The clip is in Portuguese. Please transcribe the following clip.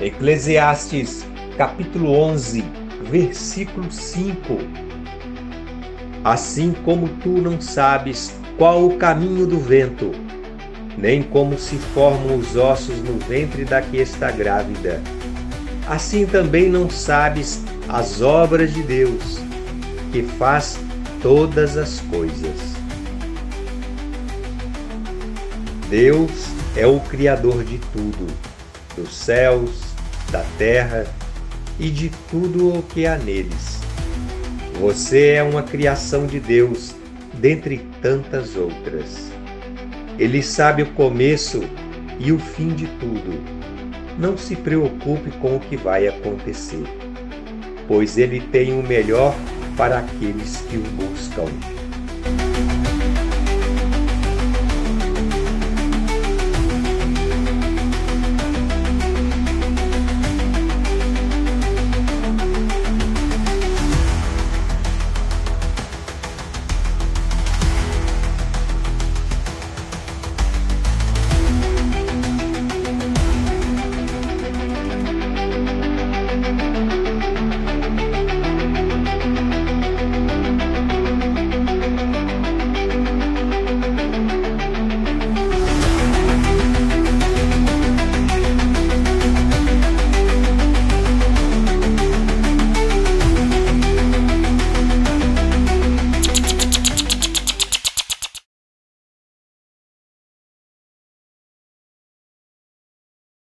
Eclesiastes, capítulo 11, versículo 5. Assim como tu não sabes qual o caminho do vento, nem como se formam os ossos no ventre da que está grávida, assim também não sabes as obras de Deus, que faz todas as coisas. Deus é o Criador de tudo, dos céus, da terra e de tudo o que há neles. Você é uma criação de Deus, dentre tantas outras. Ele sabe o começo e o fim de tudo. Não se preocupe com o que vai acontecer, pois Ele tem o melhor para aqueles que o buscam.